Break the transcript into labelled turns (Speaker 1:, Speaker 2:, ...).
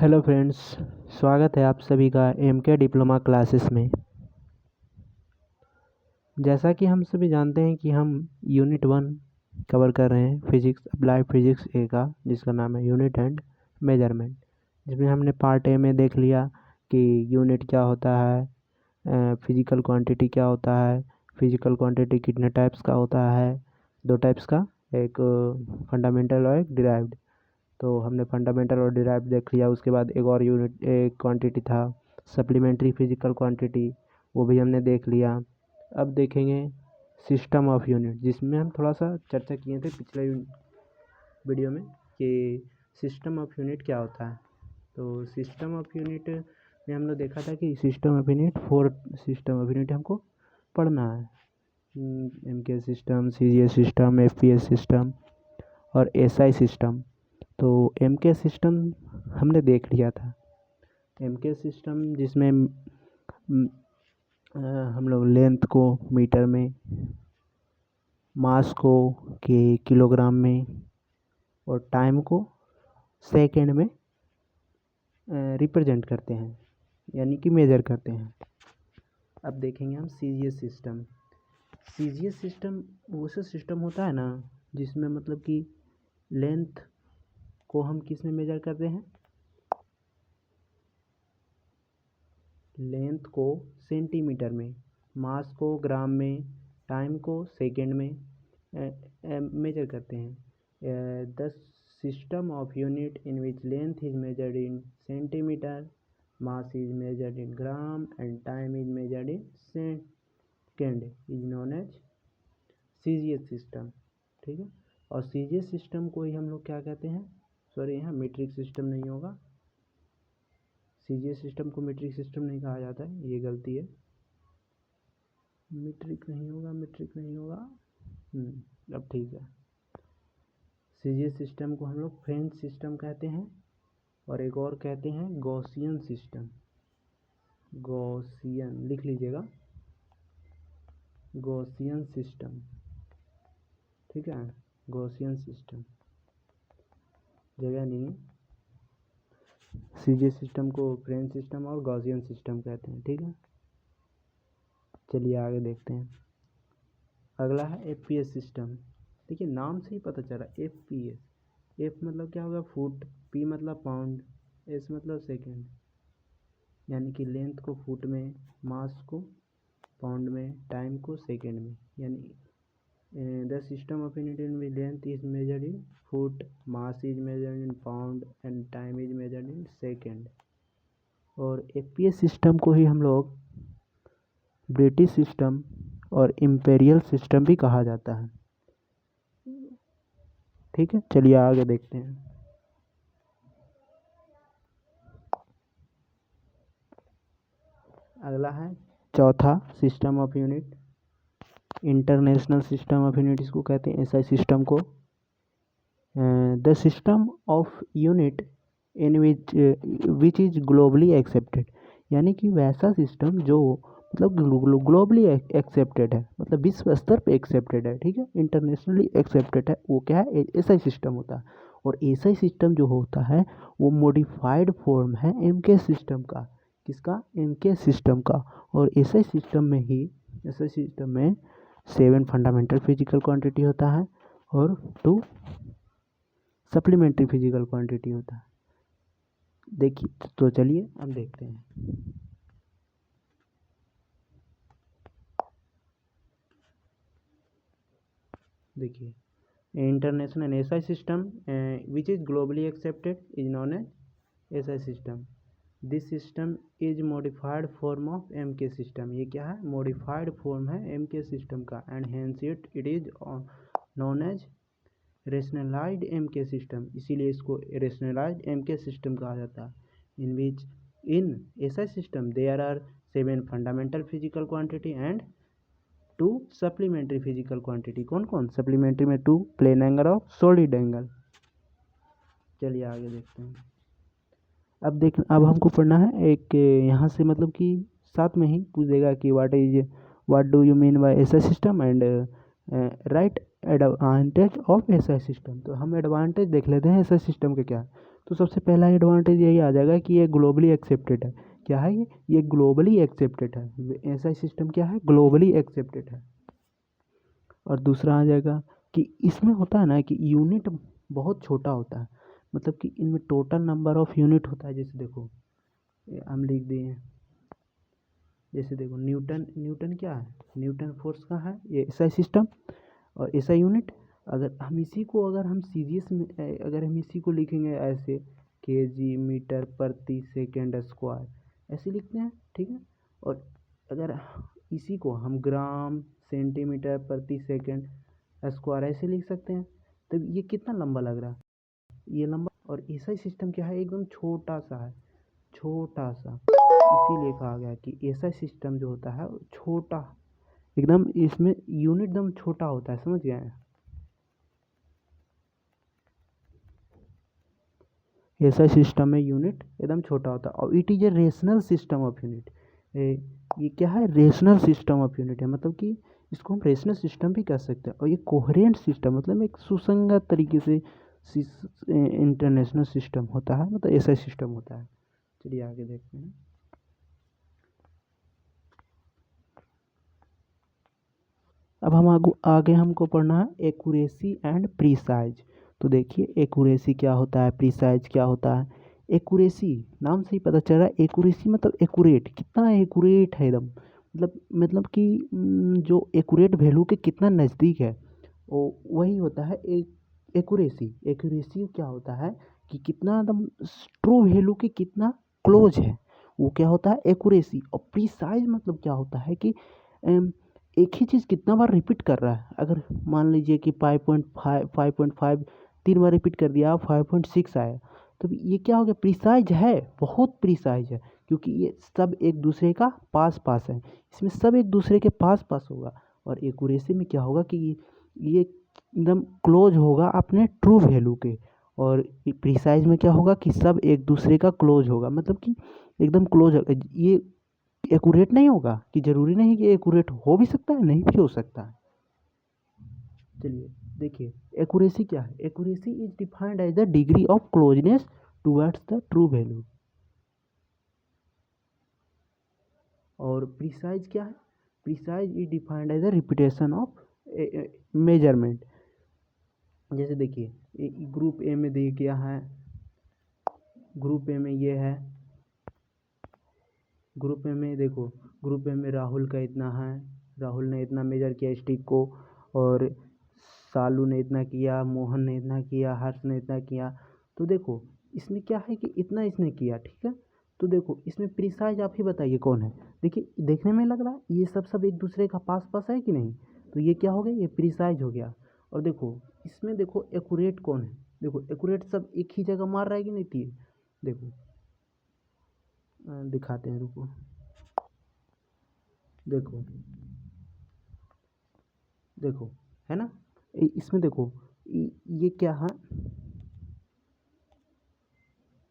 Speaker 1: Hello friends, स्वागत है आप सभी का एमके डिप्लोमा क्लासेस में। जैसा कि हम सभी जानते हैं कि हम यूनिट 1 कवर कर रहे हैं, फिजिक्स अप्लाइड फिजिक्स ए का, जिसका नाम है यूनिट एंड मेजरमेंट। जिसमें हमने पार्ट ए में देख लिया कि यूनिट क्या होता है, फिजिकल क्वांटिटी क्या होता है, फिजिकल क्वांटिटी कितने टाइप्स का होता है, दो टाइप्स का, एक फंडामेंटल और एक डिराइव्ड। तो हमने फंडामेंटल और डिराइव्ड देख लिया। उसके बाद एक और यूनिट एक क्वांटिटी था सप्लीमेंट्री फिजिकल क्वांटिटी, वो भी हमने देख लिया। अब देखेंगे सिस्टम ऑफ यूनिट, जिसमें हम थोड़ा सा चर्चा किए थे पिछले वीडियो में कि सिस्टम ऑफ यूनिट क्या होता है। तो सिस्टम ऑफ यूनिट में हम लोग देखा था कि system of unit 4 system of unit हमको पढ़ना है। MK system, CGS system, FPS system और एसआई सिस्टम। तो एमके सिस्टम हमने देख लिया था। एमके सिस्टम जिसमें हम लोग लेंथ को मीटर में, मास को के किलोग्राम में और टाइम को सेकंड में रिप्रेजेंट करते हैं, यानी कि मेजर करते हैं। अब देखेंगे हम सीजीएस सिस्टम। सीजीएस सिस्टम वो सिस्टम होता है ना जिसमें मतलब कि लेंथ को हम किस में मेजर करते हैं, लेंथ को सेंटीमीटर में, मास को ग्राम में, टाइम को सेकंड में मेजर करते हैं। The system of unit in which length is measured in centimetre, mass is measured in gram and time is measured in second is known as CGS system. ठीक है। और सीजीएस सिस्टम को ही हम लोग क्या कहते हैं, सॉरी यहाँ मीट्रिक सिस्टम नहीं होगा, सीजीएस सिस्टम को मीट्रिक सिस्टम नहीं कहा जाता है, ये गलती है। मीट्रिक नहीं होगा। अब ठीक है। सीजीएस सिस्टम को हम लोग फ्रेंच सिस्टम कहते हैं और एक और कहते हैं गॉसियन सिस्टम। गॉसियन लिख लीजिएगा, गॉसियन सिस्टम। ठीक है, गॉसियन सिस्टम, जगह नहीं है। सीजीएस सिस्टम को फ्रेंच सिस्टम और गॉसियन सिस्टम कहते हैं। ठीक है, चलिए आगे देखते हैं। अगला है एफपीएस सिस्टम। देखिए नाम से ही पता चला, एफपीएस। एफ मतलब क्या होगा, फुट, पी मतलब पाउंड, एस मतलब सेकेंड, यानी कि लेंथ को फुट में, मास को पाउंड में, टाइम को सेकेंड में। यानी the system of unit in which length is measured in foot, mass is measured in pound and time is measured in second. और एफपीएस सिस्टम को ही हम लोग ब्रिटिश सिस्टम और इम्पेरियल सिस्टम भी कहा जाता है। ठीक है, चलिए आगे देखते हैं। अगला है चौथा system of unit, international system of unit इसको कहते हैं, एसआई सिस्टम को। The system of unit in which is globally accepted, यानी कि वैसा सिस्टम जो मतलब ग्लोबली एक्सेप्टेड है, मतलब विश्व स्तर पे एक्सेप्टेड है। ठीक है, इंटरनेशनली एक्सेप्टेड है, वो क्या है, एसआई सिस्टम होता है। और एसआई सिस्टम जो होता है वो मॉडिफाइड फॉर्म है एमके सिस्टम का। किसका, एमके सिस्टम का। और एसआई सिस्टम में ही, एसआई सिस्टम में 7 फंडामेंटल फिजिकल क्वांटिटी होता है और 2 सप्लीमेंट्री फिजिकल क्वांटिटी होता है। देखिए तो चलिए अब देखते हैं। देखिए international SI system which is globally accepted is known as SI system. This system is modified form of MK system. ये क्या है, मॉडिफाइड फॉर्म है एमके सिस्टम का। And hence it is known as rationalized MK system, इसीलिए इसको rationalized MK system कहा जाता है। In which in SI system there are 7 fundamental physical quantity and 2 supplementary physical quantity. कौन कौन, सप्लीमेंट्री में 2 प्लेन एंगल और सॉलिड एंगल। चलिए आगे देखते हैं। अब हमको पढ़ना है एक यहाँ से, मतलब कि साथ में ही पूछ देगा कि what do you mean by SI system and right advantage of SI system. तो हम एडवांटेज देख लेते हैं एसआई सिस्टम के क्या। तो सबसे पहला एडवांटेज यही आ जाएगा कि ये ग्लोबली एक्सेप्टेड है। क्या है ये ग्लोबली एक्सेप्टेड है। ऐसा सिस्टम क्या है, ग्लोबली एक्सेप्टेड है। और दूसरा आ जाएगा कि इसमें होता है ना कि यूनिट बहुत छोटा होता है, मतलब कि इनमें टोटल नंबर ऑफ यूनिट होता है। जैसे देखो ये हम लिख दिए हैं, जैसे देखो न्यूटन, न्यूटन क्या है, न्यूटन फोर्स का है ये ऐसा सिस्टम और ऐसा यूनिट। अगर हम इसी को अगर हम सीरीज में अगर हम इसी को लिखेंगे ऐसे केजी मीटर प्रति सेकेंड स्क्वायर ऐसे लिखते हैं, ठीक है। और अगर इसी को हम ग्राम सेंटीमीटर प्रति सेकेंड स्क्वायर ऐसे लिख सकते हैं, तो ये कितना लंबा लग रहा है, ये लंबा। और ऐसा सिस्टम क्या है, एकदम छोटा सा है, छोटा सा, इसीलिए कहा गया कि ऐसा सिस्टम जो होता है वो छोटा एकदम, इसमें यूनिट एकदम छोटा होता है, समझ गए। ऐसा सिस्टम में यूनिट एकदम छोटा होता है और it is a rational system of unit. ये क्या है, रेशनल सिस्टम ऑफ यूनिट है, मतलब कि इसको हम रेशनल सिस्टम भी कह सकते हैं। और ये कोहेरेंट सिस्टम मतलब एक सुसंगत तरीके से इंटरनेशनल सिस्टम होता है, मतलब ऐसा सिस्टम होता है। चलिए आगे देखते हैं। अब हम आगे हमको पढ़ना है एक्यूरेसी एंड प्रीसाइज। तो देखिए एक्यूरेसी क्या होता है, प्रीसाइज क्या होता है। एक्यूरेसी नाम से ही पता चल रहा है, एक्यूरेसी मतलब एक्यूरेट, कितना एक्यूरेट है एकदम, मतलब कि जो एक्यूरेट वैल्यू के कितना नज़दीक है, वो वही होता है एक्यूरेसी। एक्यूरेसी क्या होता है कि कितना एकदम ट्रू वैल्यू के कितना क्लोज है, वो क्या होता है एक्यूरेसी। और प्रीसाइज मतलब क्या होता है कि एक ही चीज़ कितना बार रिपीट कर रहा है। अगर मान लीजिए कि 5.5 5.5 3 बार रिपीट कर दिया, 5.6 आया, तो ये क्या हो गया, प्रिसाइज है, बहुत प्रिसाइज है, क्योंकि ये सब एक दूसरे का पास पास है, इसमें सब एक दूसरे के पास पास होगा। और एक्यूरेसी में क्या होगा कि ये एकदम क्लोज होगा अपने ट्रू वैल्यू के। और प्रिसाइज में क्या होगा कि सब एक दूसरे का क्लोज होगा, मतलब कि एकदम क्लोज होगा। ये एक्यूरेट नहीं होगा कि जरूरी नहीं कि एक्यूरेट हो भी सकता है, नहीं भी हो सकता है। चलिए देखिए एक्यूरेसी क्या है, accuracy is defined as the degree of closeness towards the true value. और प्रिसाइज क्या है, precise is defined as the repetition of measurement. जैसे देखिए ग्रुप ए में दिया गया है, ग्रुप ए में ये है, ग्रुप ए में देखो, ग्रुप ए में राहुल का इतना है, राहुल ने इतना मेजर किया स्टिक को, और सालू ने इतना किया, मोहन ने इतना किया, हर्ष ने इतना किया। तो देखो इसमें क्या है कि इतना इसने किया, ठीक है। तो देखो इसमें प्रिसाइज आप ही बताइए कौन है। देखिए देखने में लग रहा है ये सब एक दूसरे का पास पास है कि नहीं, तो ये क्या हो गया, ये प्रिसाइज हो गया। और देखो इसमें देखो एक्यूरेट कौन है, देखो एक्यूरेट सब एक ही जगह मार रहा है कि नहीं तीर। देखो दिखाते हैं, रुको, देखो देखो है ना, इसमें देखो ये क्या है,